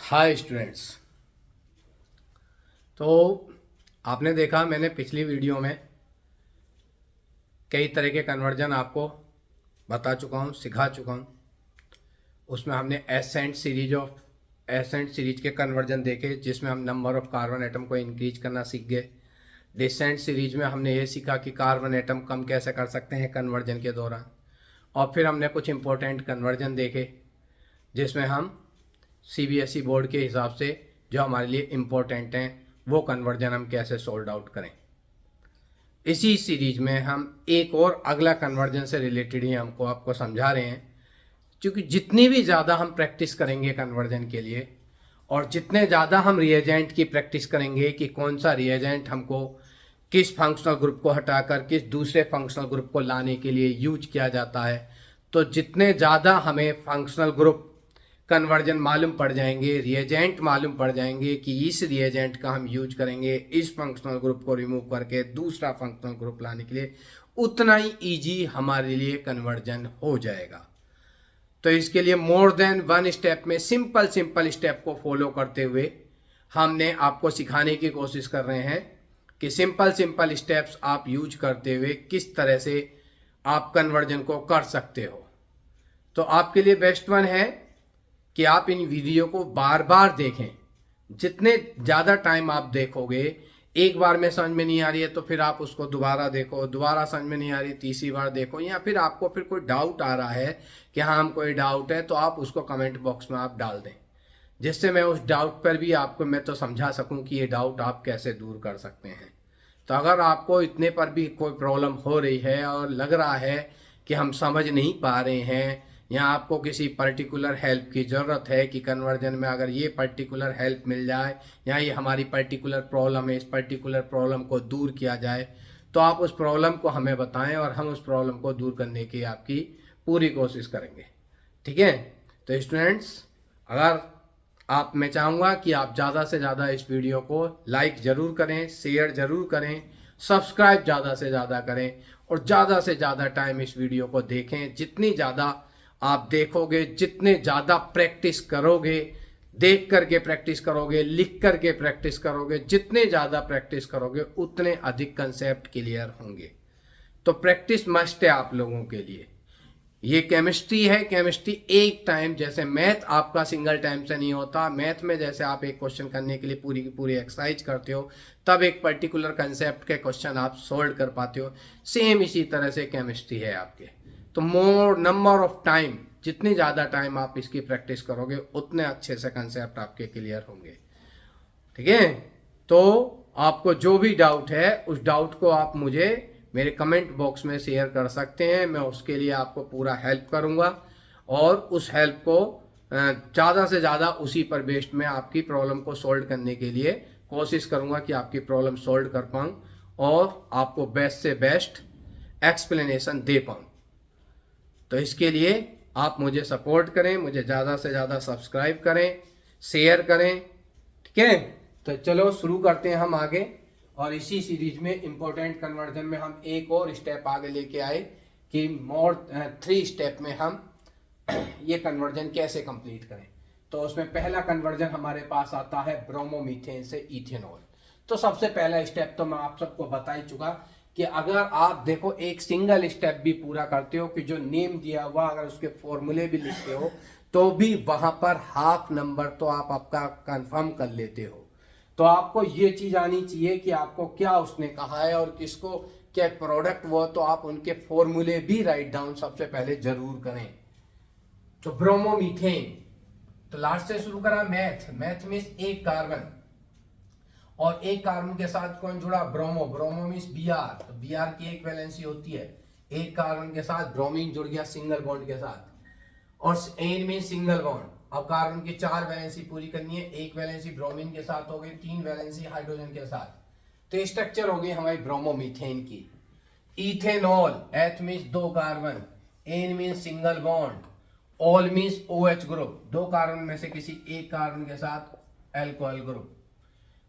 Hi students. तो आपने देखा मैंने पिछली वीडियो में कई तरह के कन्वर्जन आपको बता चुका हूँ, सिखा चुका हूँ। उसमें हमने एसेंट सीरीज के कन्वर्जन देखे, जिसमें हम नंबर ऑफ कार्बन एटम को इंक्रीज करना सीख गए। डिसेंट सीरीज में हमने ये सीखा कि कार्बन एटम कम कैसे कर सकते हैं कन्वर्जन के दौरान। और फिर हमने कुछ इंपॉर्टेंट कन्वर्जन देखे, जिसमें हम सीबीएसई बोर्ड के हिसाब से जो हमारे लिए इम्पोर्टेंट हैं वो कन्वर्जन हम कैसे सोल्ड आउट करें। इसी सीरीज में हम एक और अगला कन्वर्जन से रिलेटेड ही हमको आपको समझा रहे हैं, क्योंकि जितनी भी ज़्यादा हम प्रैक्टिस करेंगे कन्वर्जन के लिए और जितने ज़्यादा हम रिएजेंट की प्रैक्टिस करेंगे कि कौन सा रिएजेंट हमको किस फंक्शनल ग्रुप को हटाकर किस दूसरे फंक्शनल ग्रुप को लाने के लिए यूज किया जाता है, तो जितने ज़्यादा हमें फंक्शनल ग्रुप कन्वर्जन मालूम पड़ जाएंगे, रिएजेंट मालूम पड़ जाएंगे कि इस रिएजेंट का हम यूज करेंगे इस फंक्शनल ग्रुप को रिमूव करके दूसरा फंक्शनल ग्रुप लाने के लिए, उतना ही ईजी हमारे लिए कन्वर्जन हो जाएगा। तो इसके लिए मोर देन वन स्टेप में सिंपल स्टेप को फॉलो करते हुए हमने आपको सिखाने की कोशिश कर रहे हैं कि सिंपल स्टेप्स आप यूज करते हुए किस तरह से आप कन्वर्जन को कर सकते हो। तो आपके लिए बेस्ट वन है कि आप इन वीडियो को बार बार देखें। जितने ज़्यादा टाइम आप देखोगे, एक बार में समझ में नहीं आ रही है तो फिर आप उसको दोबारा देखो, दोबारा समझ में नहीं आ रही तीसरी बार देखो, या फिर आपको फिर कोई डाउट आ रहा है कि हाँ हम कोई डाउट है, तो आप उसको कमेंट बॉक्स में आप डाल दें, जिससे मैं उस डाउट पर भी आपको मैं तो समझा सकूं कि ये डाउट आप कैसे दूर कर सकते हैं। तो अगर आपको इतने पर भी कोई प्रॉब्लम हो रही है और लग रहा है कि हम समझ नहीं पा रहे हैं, या आपको किसी पर्टिकुलर हेल्प की ज़रूरत है कि कन्वर्जन में अगर ये पर्टिकुलर हेल्प मिल जाए या ये हमारी पर्टिकुलर प्रॉब्लम है, इस पर्टिकुलर प्रॉब्लम को दूर किया जाए, तो आप उस प्रॉब्लम को हमें बताएं और हम उस प्रॉब्लम को दूर करने की आपकी पूरी कोशिश करेंगे। ठीक है। तो स्टूडेंट्स, अगर आप मैं चाहूँगा कि आप ज़्यादा से ज़्यादा इस वीडियो को लाइक ज़रूर करें, शेयर ज़रूर करें, सब्सक्राइब ज़्यादा से ज़्यादा करें और ज़्यादा से ज़्यादा टाइम इस वीडियो को देखें। जितनी ज़्यादा आप देखोगे, जितने ज़्यादा प्रैक्टिस करोगे, देख करके प्रैक्टिस करोगे, लिख करके प्रैक्टिस करोगे, जितने ज़्यादा प्रैक्टिस करोगे उतने अधिक कंसेप्ट क्लियर होंगे। तो प्रैक्टिस मस्ट है आप लोगों के लिए। ये केमिस्ट्री है, केमिस्ट्री एक टाइम, जैसे मैथ आपका सिंगल टाइम से नहीं होता। मैथ में जैसे आप एक क्वेश्चन करने के लिए पूरी की पूरी एक्सरसाइज करते हो, तब एक पर्टिकुलर कंसेप्ट के क्वेश्चन आप सोल्व कर पाते हो, सेम इसी तरह से केमिस्ट्री है आपके। तो मोर नंबर ऑफ टाइम, जितनी ज़्यादा टाइम आप इसकी प्रैक्टिस करोगे उतने अच्छे से कंसेप्ट आपके क्लियर होंगे। ठीक है। तो आपको जो भी डाउट है उस डाउट को आप मुझे मेरे कमेंट बॉक्स में शेयर कर सकते हैं। मैं उसके लिए आपको पूरा हेल्प करूंगा और उस हेल्प को ज़्यादा से ज़्यादा उसी पर बेस्ड में आपकी प्रॉब्लम को सॉल्व करने के लिए कोशिश करूंगा कि आपकी प्रॉब्लम सॉल्व कर पाऊँ और आपको बेस्ट से बेस्ट एक्सप्लेनेशन दे पाऊँ। तो इसके लिए आप मुझे सपोर्ट करें, मुझे ज़्यादा से ज़्यादा सब्सक्राइब करें, शेयर करें। ठीक है। तो चलो शुरू करते हैं हम आगे। और इसी सीरीज में इंपॉर्टेंट कन्वर्जन में हम एक और स्टेप आगे लेके आए कि मोर 3 स्टेप में हम ये कन्वर्जन कैसे कंप्लीट करें। तो उसमें पहला कन्वर्जन हमारे पास आता है ब्रोमोमीथेन से इथेनॉल। तो सबसे पहला स्टेप तो मैं आप सबको बता ही चुका कि अगर आप देखो एक सिंगल स्टेप भी पूरा करते हो कि जो नेम दिया हुआ, अगर उसके फॉर्मूले भी लिखते हो, तो भी वहां पर हाफ नंबर तो आप आपका कंफर्म कर लेते हो। तो आपको ये चीज आनी चाहिए कि आपको क्या उसने कहा है और किसको क्या प्रोडक्ट वो, तो आप उनके फॉर्मूले भी राइट डाउन सबसे पहले जरूर करें। तो ब्रोमोमीथेन, तो लास्ट से शुरू करा मैथ। मैथ में एक कार्बन और एक कार्बन के साथ कौन जुड़ा, ब्रोमो। ब्रोमो मीन्स Br, तो Br की एक वैलेंसी होती है, एक कार्बन के साथ ब्रोमीन जुड़ गया सिंगल बॉन्ड के साथ, और एन में सिंगल बॉन्ड। अब कार्बन की 4 वैलेंसी पूरी करनी है, एक वैलेंसी ब्रोमीन के साथ हो गई, 3 वैलेंसी हाइड्रोजन के साथ। तो स्ट्रक्चर हो गई हमारी ब्रोमोमीथेन की। Ethanol, eth means 2 carbon, ane means single bond, ol means OH group, 2 carbon में से किसी एक कार्बन के साथ एल्कोहल ग्रुप।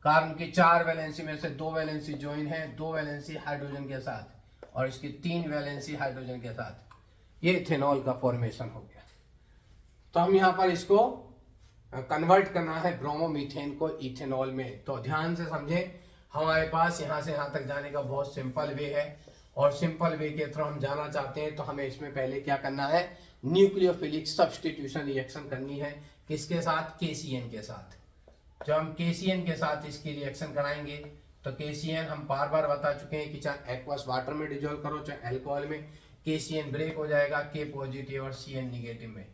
कार्बन की 4 वैलेंसी में से 2 वैलेंसी ज्वाइन है, 2 वैलेंसी हाइड्रोजन के साथ और इसकी 3 वैलेंसी हाइड्रोजन के साथ। ये इथेनॉल का फॉर्मेशन हो गया। तो हम यहां पर इसको कन्वर्ट करना है ब्रोमोमीथेन को इथेनॉल में। तो ध्यान से समझें, हमारे पास यहाँ से यहाँ तक जाने का बहुत सिंपल वे है, और सिंपल वे के थ्रू हम जाना चाहते हैं तो हमें इसमें पहले क्या करना है, न्यूक्लियोफिलिक सब्स्टिट्यूशन रिएक्शन करनी है। किसके साथ? KCN के साथ। जब हम KCN के साथ इसकी रिएक्शन कराएंगे तो KCN हम बार बार बता चुके हैं कि चाहे एक्वस वाटर में डिजोल्व करो चाहे अल्कोहल में, KCN ब्रेक हो जाएगा K पॉजिटिव और CN निगेटिव में।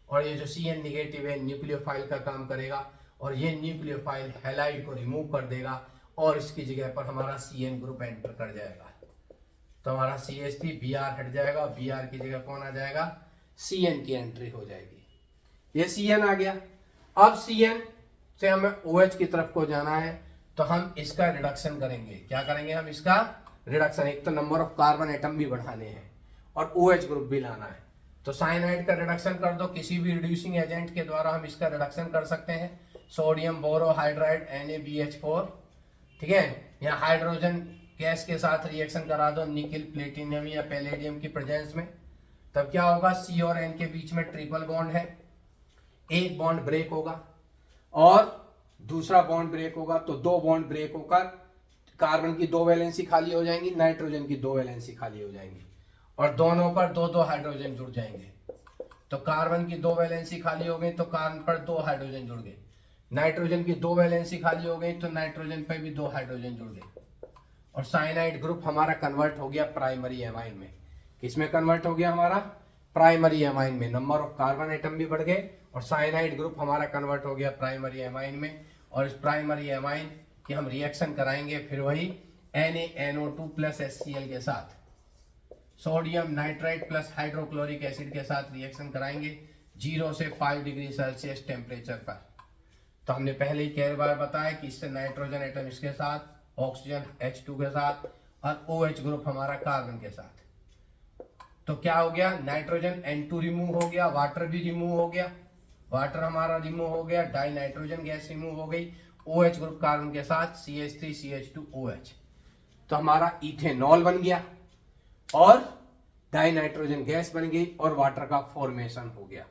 और ये जो CN निगेटिव है न्यूक्लियोफाइल का काम करेगा, और ये न्यूक्लियोफाइल हैलाइड को रिमूव कर देगा और इसकी जगह पर हमारा CN ग्रुप एंटर कर जाएगा। तो हमारा CH3 Br हट जाएगा और Br की जगह कौन आ जाएगा? CN की एंट्री हो जाएगी। ये CN आ गया। अब CN से हमें OH की तरफ को जाना है तो हम इसका रिडक्शन करेंगे। क्या करेंगे? हम इसका रिडक्शन। एक तो नंबर ऑफ कार्बन एटम भी बढ़ाने हैं और OH ग्रुप भी लाना है। तो साइनाइड का रिडक्शन कर दो, किसी भी रिड्यूसिंग एजेंट के द्वारा हम इसका रिडक्शन कर सकते हैं। सोडियम बोरोहाइड्राइड NaBH4, ठीक है। यहाँ हाइड्रोजन गैस के साथ रिएक्शन करा दो निकिल, प्लेटिनियम या पैलेडियम की प्रेजेंस में। तब क्या होगा? C और N के बीच में ट्रिपल बॉन्ड है, एक बॉन्ड ब्रेक होगा और दूसरा बॉन्ड ब्रेक होगा, तो दो बॉन्ड ब्रेक होकर कार्बन की 2 वैलेंसी खाली हो जाएंगी, नाइट्रोजन की 2 वैलेंसी खाली हो जाएंगी और दोनों पर 2-2 हाइड्रोजन जुड़ जाएंगे। तो कार्बन की 2 वैलेंसी खाली हो गई तो कार्बन पर 2 हाइड्रोजन जुड़ गए, नाइट्रोजन की 2 वैलेंसी खाली हो गई तो नाइट्रोजन पर भी 2 हाइड्रोजन जुड़ गए, और साइनाइड ग्रुप हमारा कन्वर्ट हो गया प्राइमरी एमाइन में। किसमें कन्वर्ट हो गया? हमारा प्राइमरी एमाइन में। नंबर ऑफ कार्बन एटम भी बढ़ गए और साइनाइड ग्रुप हमारा कन्वर्ट हो गया प्राइमरी एमाइन में। और इस प्राइमरी एमाइन की हम रिएक्शन कराएंगे फिर वही NaNO2 प्लस HCl के साथ, sodium nitrite plus hydrochloric acid के साथ रिएक्शन कराएंगे 0 से 5 डिग्री सेल्सियस टेम्परेचर पर। तो हमने पहले ही कई बार बताया कि इससे नाइट्रोजन एटम इसके साथ, ऑक्सीजन H2 के साथ और OH ग्रुप हमारा कार्बन के साथ। तो क्या हो गया? नाइट्रोजन N2 रिमूव हो गया, वाटर भी रिमूव हो गया, वाटर हमारा रिमूव हो गया, डाई नाइट्रोजन गैस रिमूव हो गई, OH ग्रुप कार्बन के साथ CH3CH2OH। तो हमारा इथेनॉल बन गया और डाई नाइट्रोजन गैस बन गई और वाटर का फॉर्मेशन हो गया।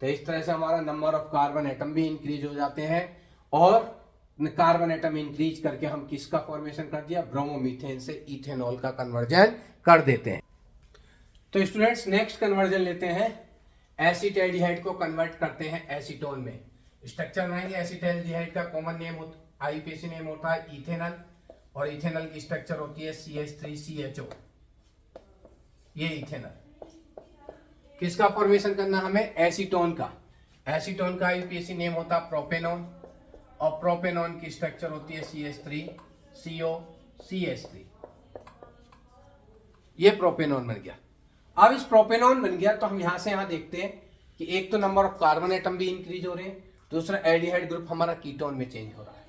तो इस तरह से हमारा नंबर ऑफ कार्बन एटम भी इंक्रीज हो जाते हैं और कार्बन एटम इंक्रीज करके हम किसका फॉर्मेशन कर दिया? ब्रोमोमीथेन से इथेनॉल का कन्वर्जन कर देते हैं। तो स्टूडेंट्स नेक्स्ट कन्वर्जन लेते हैं, एसिटाल्डिहाइड को कन्वर्ट करते हैं एसीटोन में। स्ट्रक्चर बनाएंगे। एसिटाल्डिहाइड का कॉमन नेम IUPAC नेम होता है इथेनॉल, और इथेनॉल की स्ट्रक्चर होती है CH3CHO। ये इथेनॉल। किसका फॉर्मेशन करना हमें? एसीटोन का। एसीटोन का IUPAC नेम होता है प्रोपेनॉन, और प्रोपेनॉन की स्ट्रक्चर होती है CH3COCH3। ये प्रोपेनॉन बन गया। अब इस प्रोपेनॉन बन गया तो हम यहां से यहां देखते हैं कि एक तो नंबर ऑफ कार्बन एटम भी इंक्रीज हो रहे हैं, दूसरा एल्डिहाइड ग्रुप हमारा कीटोन में चेंज हो रहा है।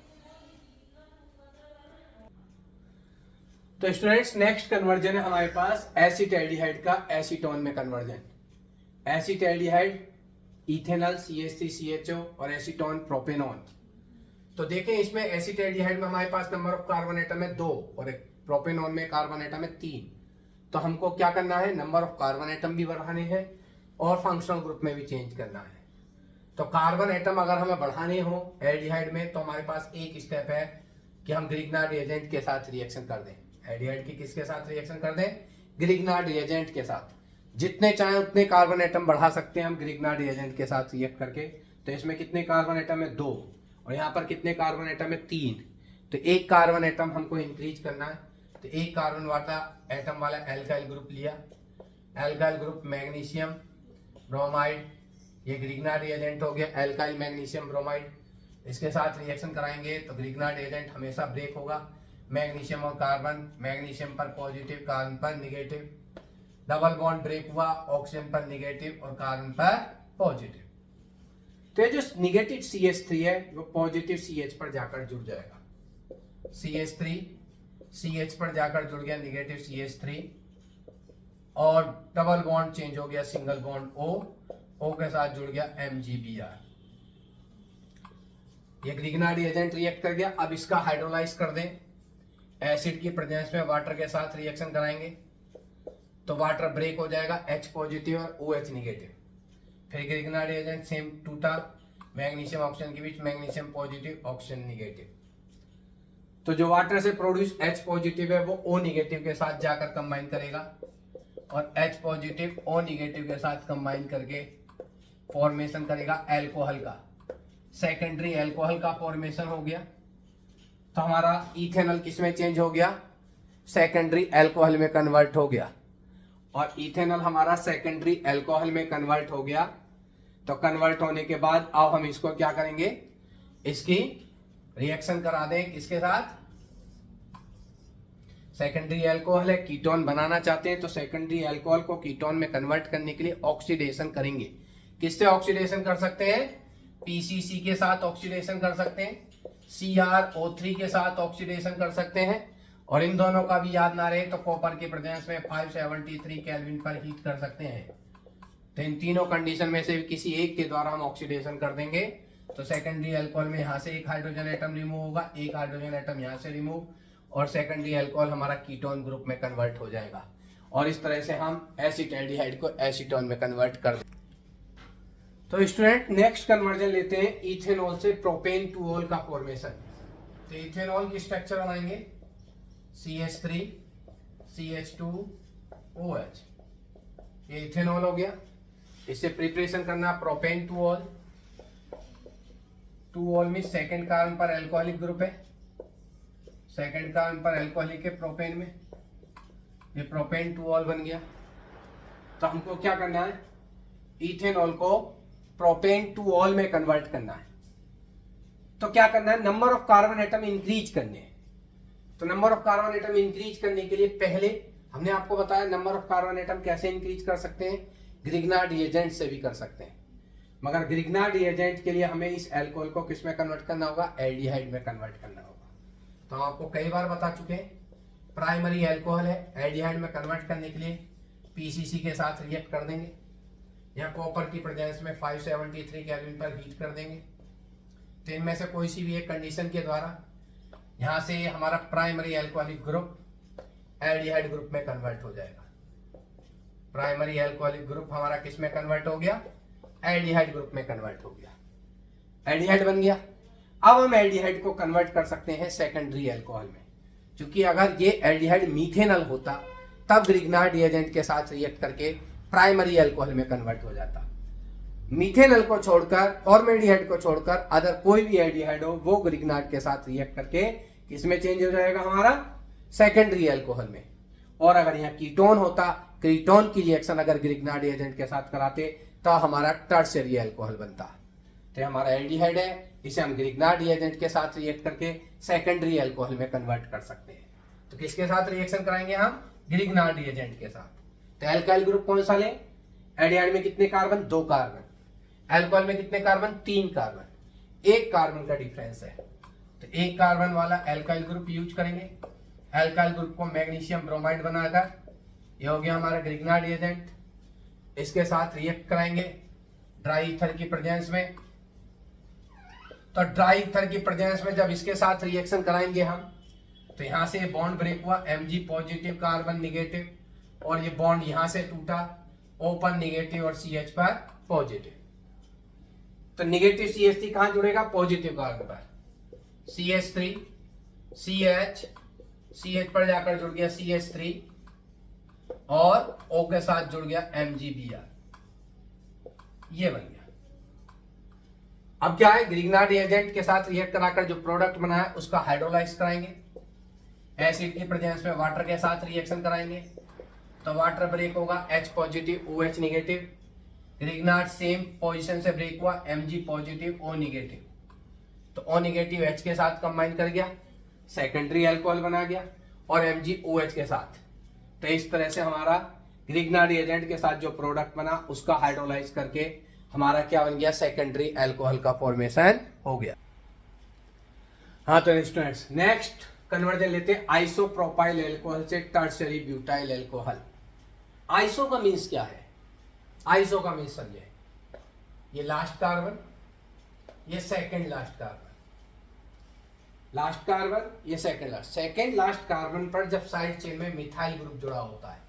तो स्टूडेंट्स नेक्स्ट कन्वर्जन है हमारे पास एसिटाल्डिहाइड का एसीटोन में कन्वर्जन। एसिटाल्डिहाइड, इथेनॉल CH3CHO और एसीटोन प्रोपेनॉन। तो देखें इसमें एसिटाल्डिहाइड में हमारे पास नंबर ऑफ कार्बन एटम है 2 और एक प्रोपेनॉन में कार्बन एटम है 3। तो हमको क्या करना है? नंबर ऑफ कार्बन एटम भी बढ़ाने हैं और फंक्शनल ग्रुप में भी चेंज करना है। तो कार्बन एटम अगर हमें बढ़ाने हो एल्डिहाइड में तो हमारे पास एक स्टेप है कि हम ग्रिग्नार्ड रिएजेंट के साथ रिएक्शन कर दें। एल्डिहाइड की किसके साथ रिएक्शन कर दें? ग्रिग्नार्ड रिएजेंट के साथ। जितने चाहे उतने कार्बन एटम बढ़ा सकते हैं हम ग्रिग्नार्ड रिएजेंट के साथ रिएक्ट करके। तो इसमें कितने कार्बन एटम है? 2, और यहाँ पर कितने कार्बन एटम है? 3। तो एक कार्बन एटम हमको इंक्रीज करना है। तो एक कार्बन वाला एटम वाला एल्काइल ग्रुप लिया, एल्काइल ग्रुप मैग्नीशियम ब्रोमाइड, ये ग्रिग्नार्ड रिएजेंट हो गया एल्काइल मैग्नीशियम ब्रोमाइड। इसके साथ रिएक्शन कराएंगे तो ग्रिग्नार्ड रिएजेंट हमेशा ब्रेक होगा, मैग्नीशियम और कार्बन, मैग्नीशियम पर पॉजिटिव कार्बन पर निगेटिव, डबल बॉन्ड ब्रेक हुआ, ऑक्सीजन पर निगेटिव और कार्बन पर पॉजिटिव। तो ये जो निगेटिव CH3 है वो पॉजिटिव CH पर जाकर जुड़ जाएगा। CH3 CH पर जाकर जुड़ गया निगेटिव CH3 और डबल बॉन्ड चेंज हो गया, सिंगल बॉन्ड O के साथ जुड़ गया MgBr। ये ग्रिग्नार्ड रिएजेंट रिएक्ट कर गया। अब इसका हाइड्रोलाइज कर दें, एसिड की प्रेजेंस में वाटर के साथ रिएक्शन कराएंगे तो वाटर ब्रेक हो जाएगा H पॉजिटिव और OH निगेटिव। फिर ग्रिग्नार्ड रिएजेंट सेम टूटा, मैग्नीशियम ऑक्सीजन के बीच मैग्नीशियम पॉजिटिव ऑक्सीजन निगेटिव। तो जो वाटर से प्रोड्यूस H पॉजिटिव है वो O निगेटिव के साथ जाकर कंबाइन करेगा और H पॉजिटिव O निगेटिव के साथ कंबाइन करके फॉर्मेशन करेगा अल्कोहल का, सेकेंडरी अल्कोहल का फॉर्मेशन हो गया। तो हमारा इथेनॉल किसमें चेंज हो गया, सेकेंडरी अल्कोहल में कन्वर्ट हो गया। और इथेनॉल हमारा सेकेंडरी अल्कोहल में कन्वर्ट हो गया। तो कन्वर्ट होने के बाद अब हम इसको क्या करेंगे, इसकी रिएक्शन करा दें किसके साथ, सेकेंडरी अल्कोहल है, कीटोन बनाना चाहते हैं तो सेकेंडरी अल्कोहल को कीटोन में कन्वर्ट करने के लिए ऑक्सीडेशन करेंगे। किससे ऑक्सीडेशन कर सकते हैं, पीसीसी के साथ ऑक्सीडेशन कर सकते हैं, CrO3 के साथ ऑक्सीडेशन कर सकते हैं। और इन दोनों का भी याद ना रहे तो कॉपर के प्रेजेंस में 573 केल्विन पर हीट कर सकते हैं। तो इन तीनों कंडीशन में से किसी एक के द्वारा हम ऑक्सीडेशन कर देंगे। तो सेकेंडरी अल्कोहल में यहाँ से एक हाइड्रोजन एटम रिमूव होगा, एक हाइड्रोजन एटम यहाँ से रिमूव, और सेकेंडरी अल्कोहल हमारा कीटोन ग्रुप में कन्वर्ट हो जाएगा। और इस तरह से हम एसिटाल्डिहाइड को एसीटोन में कन्वर्ट कर देंगे। तो स्टूडेंट नेक्स्ट कन्वर्जन लेते हैं इथेनॉल से प्रोपेन टू ऑल का फॉर्मेशन। तो इथेनॉल की स्ट्रक्चर बनाएंगे CH3 CH2OH, ये इथेनॉल हो गया। इससे प्रिपरेशन करना propane two ol. Two ol में सेकेंड कार्बन पर अल्कोहलिक ग्रुप है, सेकेंड कार्बन पर अल्कोहलिक है प्रोपेन में, ये प्रोपेन टू ऑल बन गया। तो हमको क्या करना है, इथेनॉल को प्रोपेन टू ऑल में कन्वर्ट करना है। तो क्या करना है, number of carbon atom increase करने हैं। तो number of carbon atom increase करने के लिए पहले हमने आपको बताया नंबर ऑफ कार्बन एटम कैसे इंक्रीज कर सकते हैं, ग्रिग्नार्ड रिएजेंट से भी कर सकते हैं। मगर ग्रिग्नार्ड रिएजेंट के लिए हमें इस अल्कोहल को किस में कन्वर्ट करना होगा, एल्डिहाइड में कन्वर्ट करना होगा। तो हम आपको कई बार बता चुके हैं, प्राइमरी अल्कोहल है, एल्डिहाइड में कन्वर्ट करने के लिए पीसीसी के साथ रिएक्ट कर देंगे, यहाँ कॉपर की प्रेजेंस में 573 केल्विन पर हीट कर देंगे। तो इनमें से कोई सी भी एक कंडीशन के द्वारा यहाँ से हमारा primary alcoholic group aldehyde group में कन्वर्ट हो जाएगा। प्राइमरी अल्कोहलिक ग्रुप हमारा किस में कन्वर्ट हो गया, एल्डिहाइड ग्रुप में कन्वर्ट हो गया, एल्डिहाइड बन गया। अब हम एल्डिहाइड को कन्वर्ट कर सकते हैं सेकेंडरी अल्कोहल में, क्योंकि अगर ये एल्डिहाइड मीथेनॉल होता तब ग्रिग्नार्ड रिएजेंट के साथ रिएक्ट करके प्राइमरी अल्कोहल में कन्वर्ट हो जाता। मीथेनॉल को छोड़कर, फॉर्मेल्डिहाइड को छोड़कर अदर कोई भी एल्डिहाइड हो वो ग्रिग्नार्ड के साथ रिएक्ट करके किसमें चेंज हो जाएगा, हमारा सेकेंडरी अल्कोहल में। और अगर यहाँ कीटोन होता, कीटोन की रिएक्शन अगर ग्रिग्नार्ड रिएजेंट के साथ कराते तो हमारा टर्शियरी अल्कोहल बनता। तो हमारा एल्डिहाइड है, इसे हम ग्रिग्नार्ड रिएजेंट के साथ रिएक्ट करके सेकेंडरी अल्कोहल में कन्वर्ट कर सकते हैं। तो किसके साथ रिएक्शन कराएंगे हम, ग्रिग्नार्ड रिएजेंट के साथ। तो एल्काइल ग्रुप कौन सा लें, एल्डिहाइड में कितने कार्बन, 2 कार्बन, अल्कोहल में कितने कार्बन, 3 कार्बन, 1 कार्बन का डिफरेंस है। तो 1 कार्बन वाला अल्काइल ग्रुप यूज करेंगे। अल्काइल ग्रुप को मैग्नीशियम ब्रोमाइड बनाकर, ये हो गया हमारा ग्रिग्नार्ड रिएजेंट, इसके साथ रिएक्ट कराएंगे ड्राई ईथर की प्रेजेंस में। तो ड्राई ईथर की प्रेजेंस में जब इसके साथ रिएक्शन कराएंगे हम, तो यहां से बॉन्ड ब्रेक हुआ, Mg पॉजिटिव कार्बन निगेटिव, और ये बॉन्ड यहां से टूटा, ओपन निगेटिव और CH पर पॉजिटिव। तो निगेटिव CH3 कहां जुड़ेगा, पॉजिटिव कार्बन पर, CH3 CH पर जाकर जुड़ गया CH3 और O के साथ जुड़ गया MgBr, ये बन गया। अब क्या है, ग्रिग्नार्ड रिएजेंट के साथ रिएक्ट कराकर जो प्रोडक्ट बना है उसका हाइड्रोलाइज कराएंगे। एसिड की प्रेजेंस में वाटर के साथ रिएक्शन कराएंगे, तो वाटर ब्रेक होगा, H positive OH negative, Grignard same position से ब्रेक हुआ, Mg पॉजिटिव O निगेटिव, तो O निगेटिव H के साथ कंबाइन कर गया, सेकेंडरी अल्कोहल बना गया, और MgOH के साथ। तो इस तरह से हमारा ग्रिग्नार्ड रिएजेंट के साथ जो प्रोडक्ट बना उसका हाइड्रोलाइज करके हमारा क्या बन गया, सेकेंडरी अल्कोहल का फॉर्मेशन हो गया। हाँ तो स्टूडेंट्स नेक्स्ट कन्वर्जन लेते हैं आइसोप्रोपाइल अल्कोहल से टर्शियरी ब्यूटाइल अल्कोहल। आइसो का मीन्स क्या है, आइसो का मीन्स समझे, ये लास्ट कार्बन, ये second last carbon, last carbon ये सेकेंड लास्ट कार्बन पर जब साइड चेन में मिथाइल ग्रुप जुड़ा होता है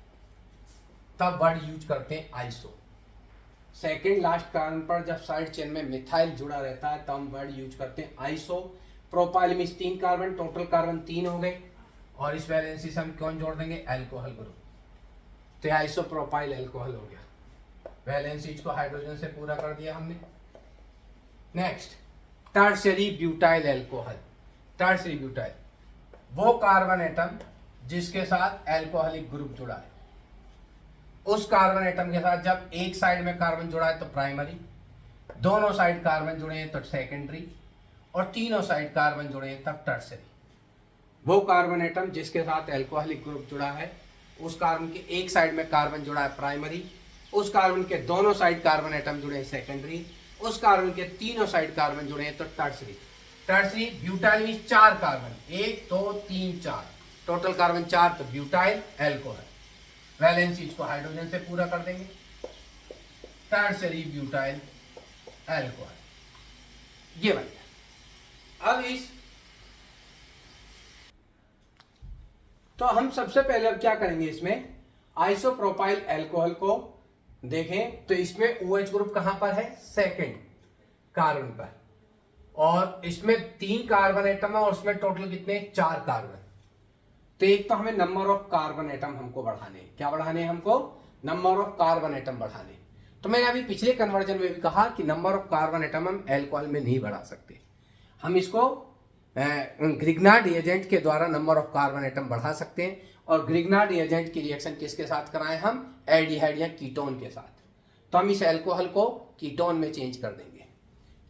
तब वर्ड यूज करते हैं आइसो। सेकेंड लास्ट कार्बन पर जब साइड चेन में मिथाइल जुड़ा रहता है तो हम वर्ड यूज करते हैं आइसो प्रोपाइल में 3 कार्बन, टोटल कार्बन 3 हो गए और इस वैलेंसी से हम कौन जोड़ देंगे, अल्कोहल ग्रुप। तो आइसो प्रोपाइल अल्कोहल हो गया, वैलेंसीज को हाइड्रोजन से पूरा कर दिया हमने। Next tertiary butyl alcohol. Tertiary butyl वो कार्बन एटम जिसके साथ अल्कोहलिक ग्रुप जुड़ा है, उस कार्बन एटम के साथ जब एक साइड में कार्बन जुड़ा है तो प्राइमरी, दोनों साइड कार्बन जुड़े हैं तो सेकेंडरी, और तीनों साइड कार्बन जुड़े हैं तब टर्शियरी। वो कार्बन एटम जिसके साथ अल्कोहलिक ग्रुप जुड़ा है, उस कार्बन के एक साइड में कार्बन जुड़ा है प्राइमरी, उस कार्बन के दोनों साइड कार्बन एटम जुड़े हैं सेकेंडरी, उस कार्बन के तीनों साइड कार्बन जुड़े हैं तो टर्शियरी। टर्शियरी ब्यूटाइल में 4 कार्बन, 1 2 3 4, टोटल कार्बन 4, तो ब्यूटाइल अल्कोहल। वैलेंसीज को हाइड्रोजन से पूरा कर देंगे, टर्शियरी ब्यूटाइल अल्कोहल ये बन गया। अब इस तो हम सबसे पहले अब क्या करेंगे, इसमें आइसोप्रोपाइल अल्कोहल को देखें तो इसमें OH ग्रुप कहां पर है, सेकेंड कार्बन पर, और इसमें 3 कार्बन एटम है और उसमें टोटल कितने, 4 कार्बन। तो एक तो हमें नंबर ऑफ कार्बन एटम हमको बढ़ाने, क्या बढ़ाने हैं हमको, नंबर ऑफ कार्बन एटम बढ़ाने। तो मैंने अभी पिछले कन्वर्जन में भी कहा कि नंबर ऑफ कार्बन एटम हम अल्कोहल में नहीं बढ़ा सकते, हम इसको ग्रिग्नार्ड रिएजेंट के द्वारा नंबर ऑफ कार्बन एटम बढ़ा सकते हैं। और ग्रिग्नार्ड रिएजेंट की रिएक्शन किसके साथ कराएं, हम एल्डिहाइड या कीटोन के साथ। तो हम इस अल्कोहल को कीटोन में चेंज कर देंगे।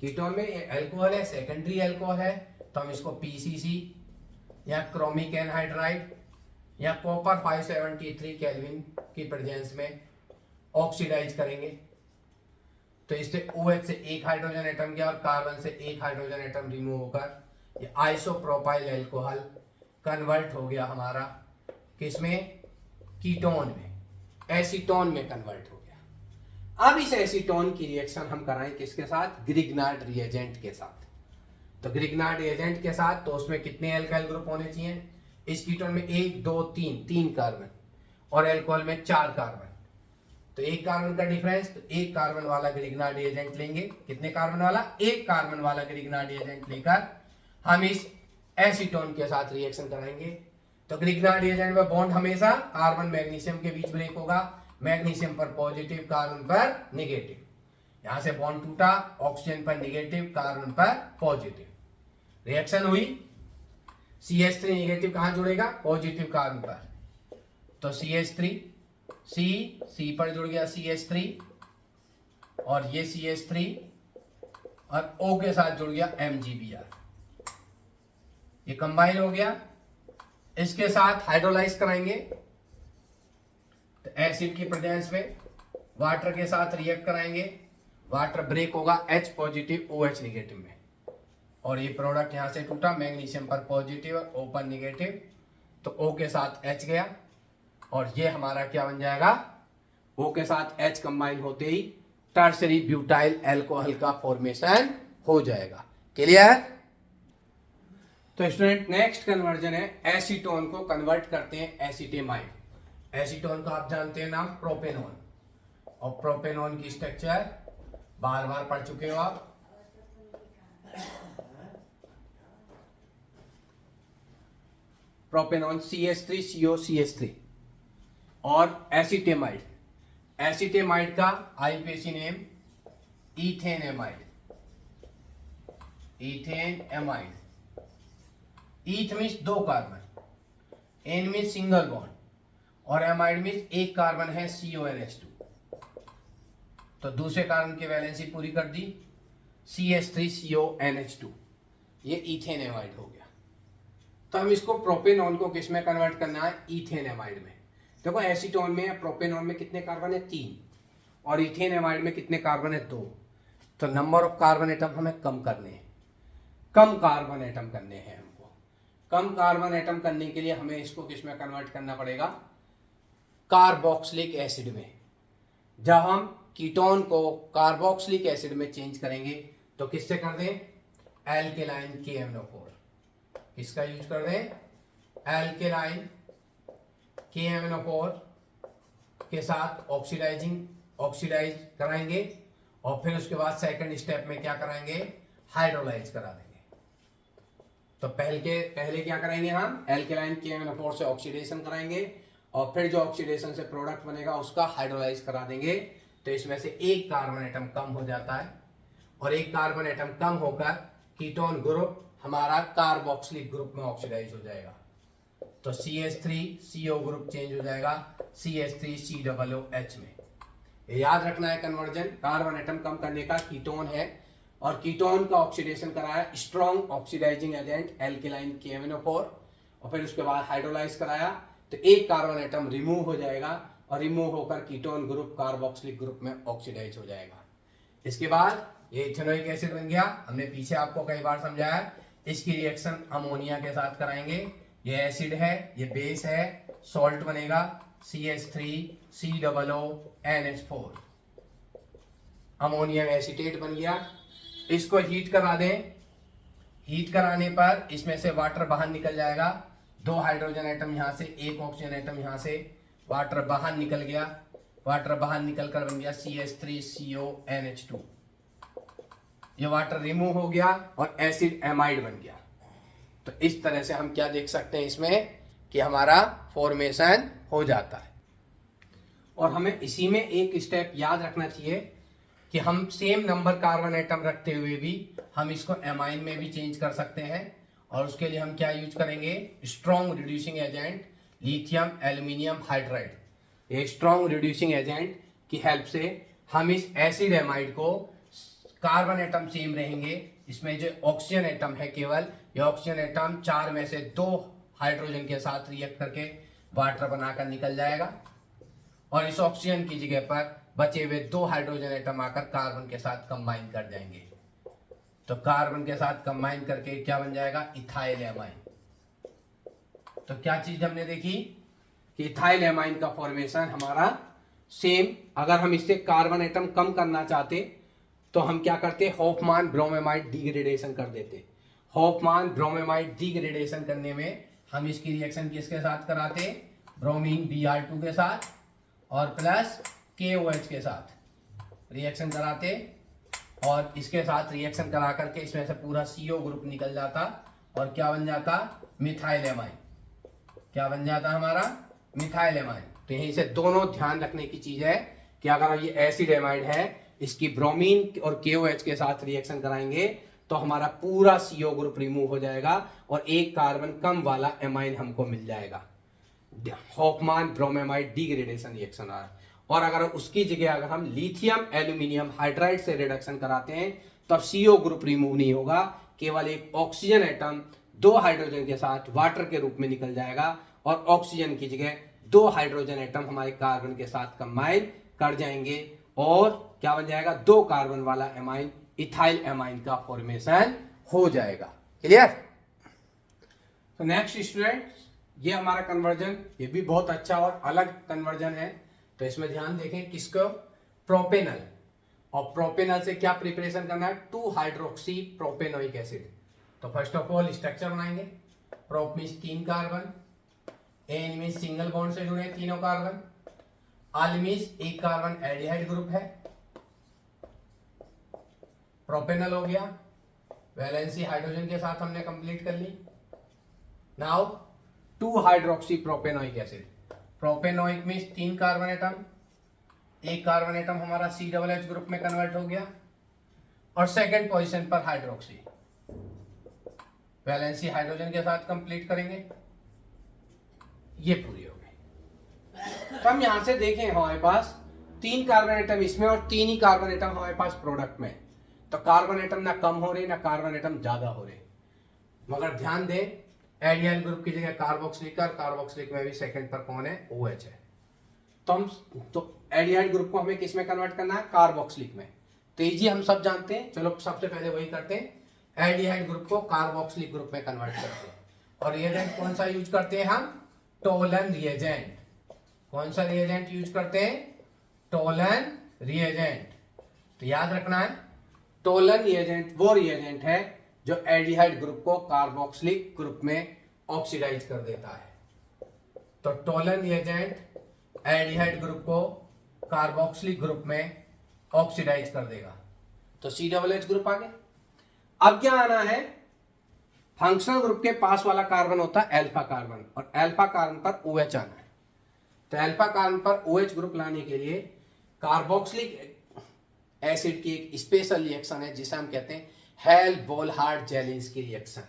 कीटोन में अल्कोहल है, सेकेंडरी अल्कोहल है, तो हम इसको PCC या क्रोमिक एनहाइड्राइड या कॉपर 573 केल्विन की प्रेजेंस में ऑक्सीडाइज करेंगे। तो इससे OH से एक हाइड्रोजन एटम गया और कार्बन से एक हाइड्रोजन एटम रिमूव होकर ये आइसोप्रोपाइल अल्कोहल कन्वर्ट हो गया हमारा किसमें, कीटोन में, एसीटोन में कन्वर्ट हो गया। अब इस एसीटोन की रिएक्शन हम कराएं किसके साथ, ग्रिग्नार्ड रिएजेंट के साथ। तो ग्रिग्नार्ड रिएजेंट के साथ तो उसमें कितने अल्काइल ग्रुप होने चाहिए, इस कीटोन में 1 2 3 कार्बन और अल्कोहल में 4 कार्बन। तो एक कार्बन का डिफरेंस, तो एक कार्बन वाला ग्रिग्नार्ड रिएजेंट लेंगे, कितने कार्बन वाला, एक कार्बन वाला ग्रिग्नार्ड रिएजेंट लेकर हम इस एसीटोन के साथ रिएक्शन कराएंगे। तो ग्रिग्नार्ड रिएजेंट में बॉन्ड हमेशा कार्बन मैग्नीशियम के बीच ब्रेक होगा, मैग्नीशियम पर पॉजिटिव, कार्बन पर नेगेटिव, यहां से बॉन्ड टूटा, ऑक्सीजन पर नेगेटिव, कार्बन पर पॉजिटिव, रिएक्शन हुई, CH3 नेगेटिव कहां जुड़ेगा, पॉजिटिव कार्बन पर, तो CH3 C पर जुड़ गया CH3 और ये CH3 और O के साथ जुड़ गया MgBr, ये कंबाइन हो गया। इसके साथ हाइड्रोलाइज कराएंगे, तो एसिड की प्रेजेंस में वाटर के साथ रिएक्ट कराएंगे, वाटर ब्रेक होगा H पॉजिटिव OH नेगेटिव में, और ये प्रोडक्ट यहां से टूटा, मैग्नीशियम पर पॉजिटिव और O पर नेगेटिव, तो O के साथ H गया और ये हमारा क्या बन जाएगा, O के साथ H कंबाइन होते ही टर्शियरी ब्यूटाइल अल्कोहल का फॉर्मेशन हो जाएगा। क्लियर। तो स्टूडेंट नेक्स्ट कन्वर्जन है, एसीटोन को कन्वर्ट करते हैं एसीटेमाइड। एसीटोन का आप जानते हैं नाम प्रोपेनॉन, और प्रोपेनॉन की स्ट्रक्चर बार बार पढ़ चुके हो आप। प्रोपेनॉन CH3COCH3 और एसीटेमाइड, एसीटेमाइड का IUPAC name ethanamide, ethanamide. Eth means 2 carbon, ane means single bond, और एमाइड मीन्स एक कार्बन है CONH2, तो दूसरे कार्बन की वैलेंसी पूरी कर दी, CH3CONH2, ये इथेनेमाइड हो गया। तो हम इसको प्रोपेनॉन को किस में कन्वर्ट करना है, इथेनेमाइड में। देखो एसीटोन में प्रोपेनॉन में कितने कार्बन है, 3, और इथेनेमाइड में कितने कार्बन है, 2। तो नंबर ऑफ कार्बन एटम हमें कम करने हैं, कम कार्बन एटम करने हैं हमको। कम कार्बन एटम करने के लिए हमें इसको किस में कन्वर्ट करना पड़ेगा, कार्बोक्सिलिक एसिड में। जब हम कीटोन को कार्बोक्सिलिक एसिड में चेंज करेंगे तो किससे कर दें, एल्केलाइन KMnO4, किसका यूज कर दें, एल्केलाइन KMnO4 के साथ ऑक्सीडाइजिंग ऑक्सीडाइज कराएंगे और फिर उसके बाद सेकंड स्टेप में क्या कराएंगे, हाइड्रोलाइज करा देंगे। तो पहले क्या कराएंगे, हम एल्केलाइन KMnO4 से ऑक्सीडेशन कराएंगे और फिर जो ऑक्सीडेशन से प्रोडक्ट बनेगा उसका हाइड्रोलाइज करा देंगे। तो इसमें से एक कार्बन एटम कम हो जाता है और एक कार्बन एटम कम होकर कीटोन ग्रुप हमारा कार्बोक्सिलिक ग्रुप में ऑक्सीडाइज हो जाएगा। तो CH3CO ग्रुप चेंज हो जाएगा CH3COOH में। याद रखना है कन्वर्जन कार्बन एटम कम करने का कीटोन है और कीटोन का ऑक्सीडेशन कराया strong oxidising agent alkaline KMnO4 और फिर उसके बाद हाइड्रोलाइज कराया तो एक कार्बन एटम रिमूव हो जाएगा और रिमूव होकर कीटोन ग्रुप कार्बोक्सिलिक ग्रुप में ऑक्सीडाइज हो जाएगा। इसके बाद ये इथेनोइक एसिड बन गया। हमने पीछे आपको कई बार समझाया, इसकी रिएक्शन अमोनिया के साथ कराएंगे। ये एसिड है, ये बेस है, सॉल्ट बनेगा CH3COONH4 अमोनियम एसीटेट बन गया। इसको हीट करा दें, हीट कराने पर इसमें से वाटर बाहर निकल जाएगा। 2 हाइड्रोजन एटम यहाँ से, 1 ऑक्सीजन एटम यहाँ से, वाटर बाहर निकल गया। वाटर बाहर निकल कर बन गया CH3CONH2। ये वाटर रिमूव हो गया और एसिड एमाइड बन गया। तो इस तरह से हम क्या देख सकते हैं इसमें कि हमारा फॉर्मेशन हो जाता है। और हमें इसी में एक स्टेप याद रखना चाहिए कि हम सेम नंबर कार्बन एटम रखते हुए भी हम इसको एमाइन में भी चेंज कर सकते हैं। और उसके लिए हम क्या यूज करेंगे, strong reducing agent lithium aluminium hydride. ये स्ट्रॉन्ग रिड्यूसिंग एजेंट की हेल्प से हम इस एसिड एमाइड को, कार्बन एटम सेम रहेंगे, इसमें जो ऑक्सीजन एटम है केवल ये ऑक्सीजन एटम 4 में से 2 हाइड्रोजन के साथ रिएक्ट करके वाटर बनाकर निकल जाएगा और इस ऑक्सीजन की जगह पर बचे हुए 2 हाइड्रोजन एटम आकर कार्बन के साथ कंबाइन कर जाएंगे। तो कार्बन के साथ कंबाइन करके क्या बन जाएगा, इथाइल एमाइन। तो क्या चीज हमने देखी कि इथाइल एमाइन का फॉर्मेशन हमारा सेम। अगर हम इससे कार्बन एटम कम करना चाहते तो हम क्या करते, हॉफमान ब्रोमेमाइड डिग्रेडेशन कर देते। हॉफमान ब्रोमेमाइड डिग्रेडेशन करने में हम इसकी रिएक्शन किसके साथ कराते, ब्रोमीन Br2 के साथ और प्लस KOH के साथ रिएक्शन कराते और इसके साथ रिएक्शन करा करके इसमें से पूरा CO ग्रुप निकल जाता और क्या बन जाता, मिथाइल एमाइन। क्या बन जाता हमारा, मिथाइल एमाइन। तो यहीं से दोनों ध्यान रखने की चीज है कि अगर ये एसिड एमाइड है, इसकी ब्रोमीन और KOH के साथ रिएक्शन कराएंगे तो हमारा पूरा CO ग्रुप रिमूव हो जाएगा और एक कार्बन कम वाला एमाइन हमको मिल जाएगा। हॉफमान ब्रोमेमाइड डिग्रेडेशन रिएक्शन आ रहा है। और अगर उसकी जगह अगर हम लिथियम एल्यूमिनियम हाइड्राइड से रिडक्शन कराते हैं तब CO ग्रुप रिमूव नहीं होगा, केवल एक ऑक्सीजन एटम 2 हाइड्रोजन के साथ वाटर के रूप में निकल जाएगा और ऑक्सीजन की जगह 2 हाइड्रोजन एटम हमारे कार्बन के साथ कंबाइन कर जाएंगे और क्या बन जाएगा, 2 कार्बन वाला एमाइन इथाइल एमाइन का फॉर्मेशन हो जाएगा। क्लियर। तो नेक्स्ट स्टूडेंट, ये हमारा कन्वर्जन, ये भी बहुत अच्छा और अलग कन्वर्जन है। तो इसमें ध्यान देखें किसको, प्रोपेनल। और प्रोपेनल से क्या प्रिपरेशन करना है, 2 हाइड्रोक्सी प्रोपेनोइक एसिड। तो फर्स्ट ऑफ ऑल स्ट्रक्चर बनाएंगे। Prop means 3 carbon, ane means single bond से जुड़े तीनों carbon, al means 1 carbon aldehyde group है। प्रोपेनल हो गया, वैलेंसी हाइड्रोजन के साथ हमने कंप्लीट कर ली। Now 2 hydroxy propanoic acid. Propanoic means 3 carbon atom, 1 carbon atom हमारा COOH ग्रुप में कन्वर्ट हो गया और सेकंड पोजीशन पर हाइड्रोक्सी, वैलेंसी हाइड्रोजन के साथ कंप्लीट करेंगे। ये पूरी हो गई। तो हम यहां से देखें हमारे पास 3 कार्बन एटम इसमें और 3 ही कार्बन एटम हमारे पास प्रोडक्ट में। तो कार्बन एटम ना कम हो रहे ना कार्बन एटम ज्यादा हो रहे, मगर ध्यान दें एल्डिहाइड ग्रुप की जगह कार्बोक्सिलिक और कार्बोक्सिलिक में भी सेकंड पर कौन है, OH है। तो एल्डिहाइड ग्रुप को हमें किस में कन्वर्ट करना है, कार्बोक्सिलिक में। तो इजी हम सब जानते हैं, चलो सबसे पहले वही करते हैं। एल्डिहाइड ग्रुप को कार्बोक्सिलिक ग्रुप में कन्वर्ट करते हैं और रिएजेंट कौन सा यूज करते हैं हम, टोलन रिएजेंट। कौन सा रिएजेंट यूज करते हैं, टोलन रिएजेंट। तो याद रखना है टोलन रिएजेंट वो रिएजेंट है जो एल्डिहाइड ग्रुप को कार्बोक्सिलिक ग्रुप में ऑक्सीडाइज कर देता है। तो टोलन रिएजेंट एल्डिहाइड ग्रुप को कार्बोक्सिलिक ग्रुप में ऑक्सीडाइज कर देगा, तो COH ग्रुप आ गया। अब क्या आना है, फंक्शनल ग्रुप के पास वाला कार्बन होता है अल्फा कार्बन, और अल्फा कार्बन पर OH आना है। तो अल्फा कार्बन पर OH ग्रुप लाने के लिए कार्बोक्सिलिक एसिड की एक स्पेशल रिएक्शन है जिसे हम कहते हैं हेल-बोलहार्ड-जेलिंस्की रिएक्शन।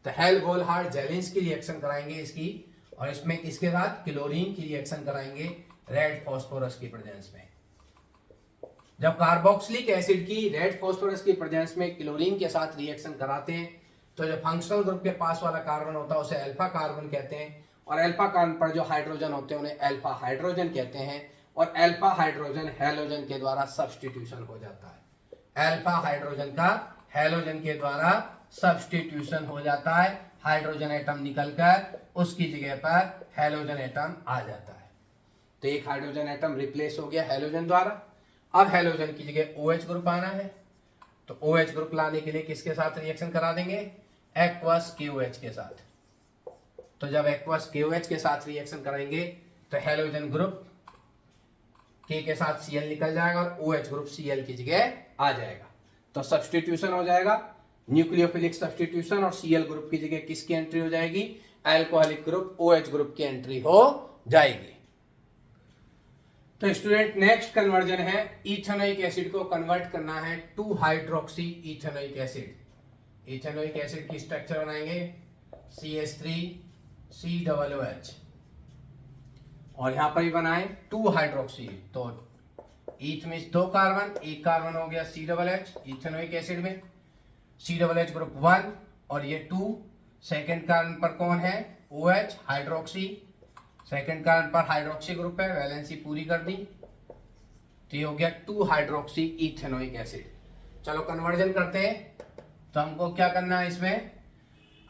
तो हेल-बोलहार्ड-जेलिंस्की रिएक्शन कराएंगे इसकी, और इसमें इसके साथ क्लोरीन की रिएक्शन कराएंगे रेड फास्फोरस की प्रेजेंस में। जब कार्बोक्सिलिक एसिड की रेड फास्फोरस की प्रेजेंस में क्लोरीन के साथ रिएक्शन कराते हैं तो जो फंक्शनल ग्रुप के पास वाला कार्बन होता है उसे अल्फा कार्बन कहते हैं, और अल्फा कार्बन पर जो हाइड्रोजन होते हैं उन्हें अल्फा हाइड्रोजन कहते हैं, और अल्फा हाइड्रोजन हैलोजन के द्वारा सब्स्टिट्यूशन हो जाता है। अल्फा हाइड्रोजन का हैलोजन के द्वारा सब्स्टिट्यूशन हो जाता है, हाइड्रोजन एटम निकलकर उसकी जगह पर हैलोजन एटम आ जाता है। तो एक हाइड्रोजन एटम रिप्लेस हो गया हैलोजन द्वारा। अब हैलोजन की जगह OH ग्रुप आना है, तो OH ग्रुप लाने के लिए किसके साथ रिएक्शन करा देंगे, एक्वस KOH के साथ। तो जब एक्वस KOH के साथ रिएक्शन कराएंगे तो हैलोजन ग्रुप K के साथ Cl निकल जाएगा और OH ग्रुप Cl की जगह आ जाएगा। तो सब्स्टिट्यूशन हो जाएगा, न्यूक्लियोफिलिक सब्स्टिट्यूशन, और Cl ग्रुप की जगह किसकी एंट्री हो जाएगी, अल्कोहलिक ग्रुप OH ग्रुप की एंट्री हो जाएगी। तो स्टूडेंट नेक्स्ट कन्वर्जन है, इथेनोइक एसिड को कन्वर्ट करना है 2 hydroxy ethanoic acid. Ethanoic acid की स्ट्रक्चर बनाएंगे CH3COOH, और यहां पर ही बनाए 2 हाइड्रोक्सी, तो ईथ में 2 कार्बन, एक कार्बन हो गया COOH इथेनोइक एसिड में, COOH ग्रुप 1 और ये 2। सेकेंड कार्बन पर कौन है, OH हाइड्रोक्सी, सेकेंड कार्बन पर हाइड्रोक्सी ग्रुप है, वैलेंसी पूरी कर दी, तो ये हो गया 2 हाइड्रोक्सी इथेनोइक एसिड। चलो कन्वर्जन करते हैं। तो हमको क्या करना है, इसमें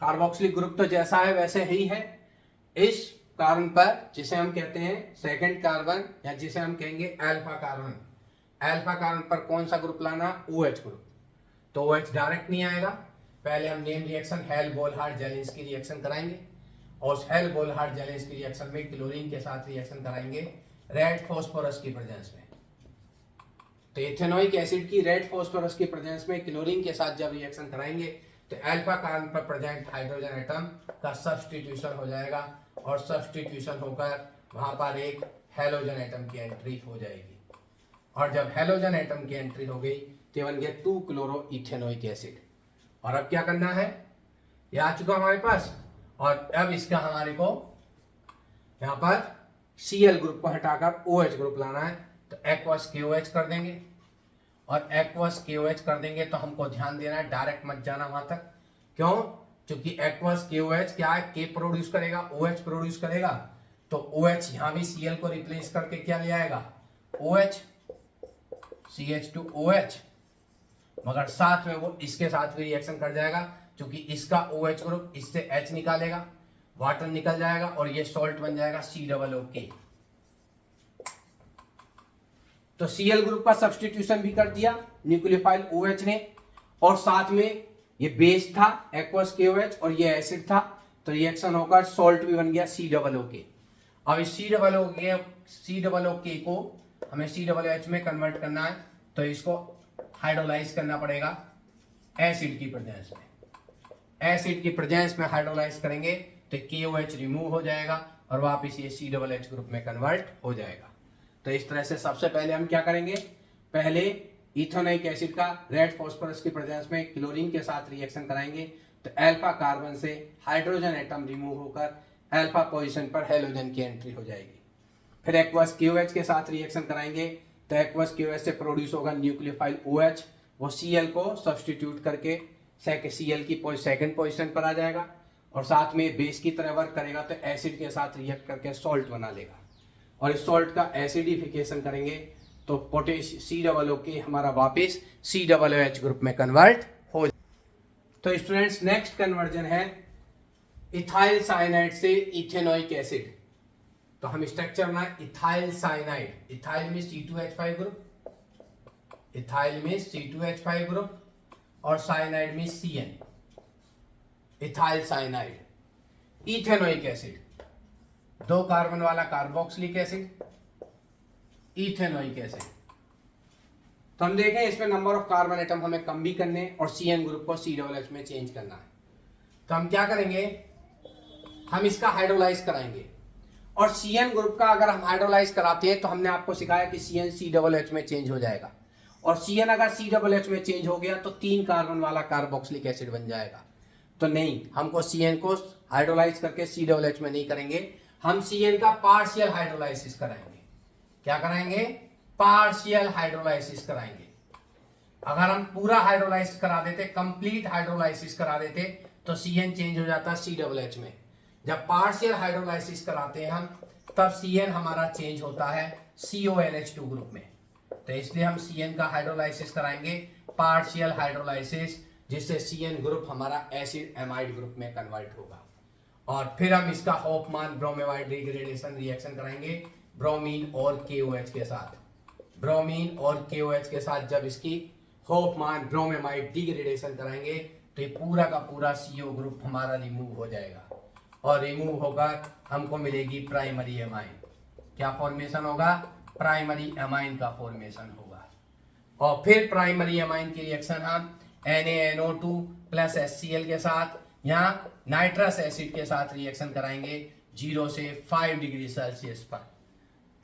कार्बोक्सिलिक ग्रुप तो जैसा है वैसे ही है। इस कार्बन पर जिसे हम कहते हैं सेकेंड कार्बन या जिसे हम कहेंगे अल्फा कार्बन, अल्फा कार्बन पर कौन सा ग्रुप लाना, OH ग्रुप। तो OH डायरेक्ट नहीं आएगा, पहले हम नेम रिएक्शन हेल-बोलहार्ड-जेलिंस्की रिएक्शन कराएंगे, और उस हेल-बोलहार्ड-जेलिंस्की रिएक्शन में क्लोरीन के साथ रिएक्शन कराएंगे रेड फास्फोरस की प्रेजेंस में। तो इथेनोइक एसिड की रेड फास्फोरस की प्रेजेंस में क्लोरीन के साथ जब रिएक्शन कराएंगे तो अल्फा कार्बन पर प्रेजेंट हाइड्रोजन एटम का सब्स्टिट्यूशन हो जाएगा, और सब्स्टिट्यूशन होकर वहां पर एक हैलोजन एटम की एंट्री हो जाएगी, और जब हैलोजन एटम की एंट्री हो गई तो बन गया 2 क्लोरो इथेनोइक एसिड। और अब क्या करना है, ये आ चुका हमारे पास, और अब इसका हमारे को यहाँ पर Cl ग्रुप को हटाकर OH ग्रुप लाना है, तो एक्वस KOH कर देंगे, और एक्वस KOH कर देंगे तो हमको ध्यान देना है, डायरेक्ट मत जाना वहां तक। क्यों, क्योंकि एक्वस KOH क्या है, K प्रोड्यूस करेगा, OH प्रोड्यूस करेगा, तो OH यहां भी Cl को रिप्लेस करके क्या ले आएगा, OH CH2OH, मगर साथ में वो इसके साथ भी रिएक्शन कर जाएगा, क्योंकि इसका OH ग्रुप इससे H निकालेगा, वाटर निकल जाएगा, और ये सॉल्ट बन जाएगा COOK। तो Cl ग्रुप का सब्स्टिट्यूशन भी कर दिया न्यूक्लियोफाइल OH ने, और साथ में ये बेस था एक्वस KOH और ये एसिड था, तो रिएक्शन होकर सॉल्ट भी बन गया COOK। अब इस COOK को हमें COOH में कन्वर्ट करना है, तो इसको हाइड्रोलाइज करना पड़ेगा एसिड की प्रेजेंस में। एसिड की प्रेजेंस में हाइड्रोलाइज करेंगे तो KOH रिमूव हो जाएगा और वापस ये COOH ग्रुप में कन्वर्ट हो जाएगा। तो इस तरह से सबसे पहले हम क्या करेंगे, पहले इथेनोइक एसिड का रेड फास्फोरस की प्रेजेंस में क्लोरीन के साथ रिएक्शन कराएंगे, तो अल्फा कार्बन से हाइड्रोजन एटम रिमूव होकर अल्फा पोजीशन पर हैलोजन की एंट्री हो जाएगी। फिर एक्वस KOH के साथ रिएक्शन कराएंगे, तो एक्वस KOH से प्रोड्यूस होगा न्यूक्लियोफाइल OH, वो Cl को सब्स्टिट्यूट करके Cl की सेकंड पोजीशन पर आ जाएगा, और साथ में बेस की तरह वर्क करेगा, तो एसिड के साथ रिएक्ट करके सॉल्ट बना लेगा, और इस सॉल्ट का एसिडिफिकेशन करेंगे तो COOK हमारा वापस COOH ग्रुप में कन्वर्ट हो। तो स्टूडेंट्स नेक्स्ट कन्वर्जन है इथाइल साइनाइड से इथेनोइक एसिड। तो हम स्ट्रक्चर बना इथाइल साइनाइड, इथाइल में C2H5 ग्रुप, इथाइल में C2H5 ग्रुप, और साइनाइड में CN, ethyl cyanide. Ethanoic acid 2 carbon वाला कार्बोक्सिलिक एसिड, इथेनोइक एसिड। तो हम देखें इसमें नंबर ऑफ कार्बन एटम हमें कम भी करने और CN ग्रुप को COOH में चेंज करना है। तो हम क्या करेंगे, हम इसका हाइड्रोलाइज कराएंगे और CN ग्रुप का अगर हम हाइड्रोलाइज कराते हैं तो हमने आपको सिखाया कि CN COOH में चेंज हो जाएगा और CN अगर COOH में चेंज हो गया तो 3 कार्बन वाला कार्बोक्सिलिक एसिड बन जाएगा। तो नहीं, हमको CN को हाइड्रोलाइज करके COOH में नहीं करेंगे, हम CN का पार्शियल हाइड्रोलाइसिस कराएंगे। क्या कराएंगे, पार्शियल हाइड्रोलाइसिस कराएंगे। अगर हम पूरा हाइड्रोलाइसिस करा देते, कंप्लीट हाइड्रोलाइसिस करा देते तो CN चेंज हो जाता COOH में। जब पार्शियल हाइड्रोलाइसिस कराते हैं हम तब CN हमारा चेंज होता है CONH2 ग्रुप में। तो इसलिए हम CN का हाइड्रोलाइसिस कराएंगे, पार्शियल हाइड्रोलाइसिस, जिससे CN ग्रुप हमारा एसिड एमाइड ग्रुप में कन्वर्ट होगा। और फिर हम इसका होफमान ब्रोमेमाइड डिग्रेडेशन रिएक्शन कराएंगे ब्रोमीन और KOH के साथ। ब्रोमीन और KOH के साथ जब इसकी होफमान ब्रोमेमाइड डिग्रेडेशन कराएंगे तो ये पूरा का पूरा CO ग्रुप हमारा रिमूव हो जाएगा और रिमूव होकर हमको मिलेगी प्राइमरी एमाइन। क्या फॉर्मेशन होगा, प्राइमरी एमाइन का फॉर्मेशन होगा। और फिर प्राइमरी एमाइन की रिएक्शन हम NaNO2 प्लस HCl के साथ या नाइट्रस एसिड के साथ रिएक्शन कराएंगे 0 से 5 डिग्री सेल्सियस पर।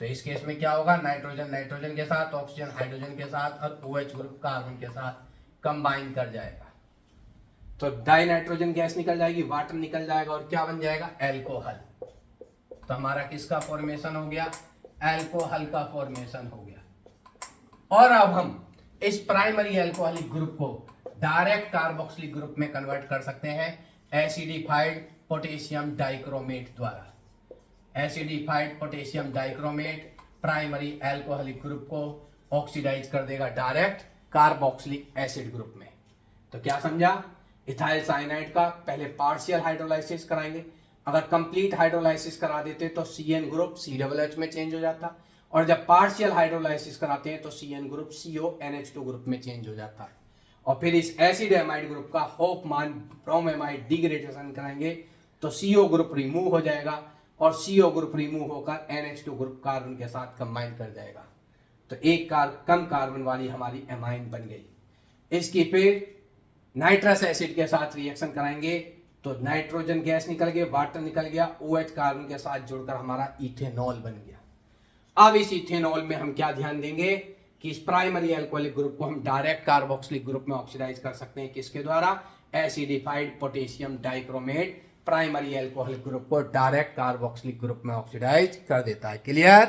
तो इस केस में क्या होगा, नाइट्रोजन नाइट्रोजन के साथ, ऑक्सीजन हाइड्रोजन के साथ और OH ग्रुप कार्बन के साथ कंबाइन कर जाएगा। तो डाई नाइट्रोजन गैस निकल जाएगी, वाटर निकल जाएगा और क्या बन जाएगा, एल्कोहल। तो हमारा किसका फॉर्मेशन हो गया, एल्कोहल का फॉर्मेशन हो गया। और अब हम इस प्राइमरी एल्कोहलिक ग्रुप को डायरेक्ट कार्बोक्सिलिक ग्रुप में कन्वर्ट कर सकते हैं एसिडिफाइड पोटेशियम डाइक्रोमेट द्वारा। Acidified potassium dichromate primary alcoholic group को ऑक्सीडाइज कर देगा डायरेक्ट कार्बोक्सिलिक एसिड ग्रुप में। तो क्या समझा, इथाइल साइनाइड का पहले पार्शियल हाइड्रोलाइसिस कराएंगे, अगर कंप्लीट हाइड्रोलाइसिस करा देते तो CN ग्रुप COOH में चेंज हो जाता और जब पार्शियल हाइड्रोलाइसिस कराते हैं तो CN ग्रुप CONH2 ग्रुप में चेंज हो जाता है। और फिर इस एसिड एमाइड ग्रुप का होफमान ब्रोमेमाइड डिग्रेडेशन कराएंगे तो CO ग्रुप रिमूव हो जाएगा और CO ग्रुप रिमूव होकर NH2 ग्रुप कार्बन के साथ कंबाइन कर जाएगा। तो एक कम कार्बन वाली हमारी एमाइन बन गई। इसकी फिर नाइट्रस एसिड के साथ रिएक्शन कराएंगे तो नाइट्रोजन गैस निकल गया, वाटर निकल गया, OH कार्बन के साथ जुड़कर हमारा इथेनॉल बन गया। अब इस इथेनॉल में हम क्या ध्यान देंगे कि इस प्राइमरी एल्कोहलिक ग्रुप को हम डायरेक्ट कार्बोक्सिलिक ग्रुप में ऑक्सीडाइज कर सकते हैं, किसके द्वारा, acidified potassium dichromate primary alcoholic group को डायरेक्ट कार्बोक्सिलिक ग्रुप में ऑक्सीडाइज कर देता है। क्लियर।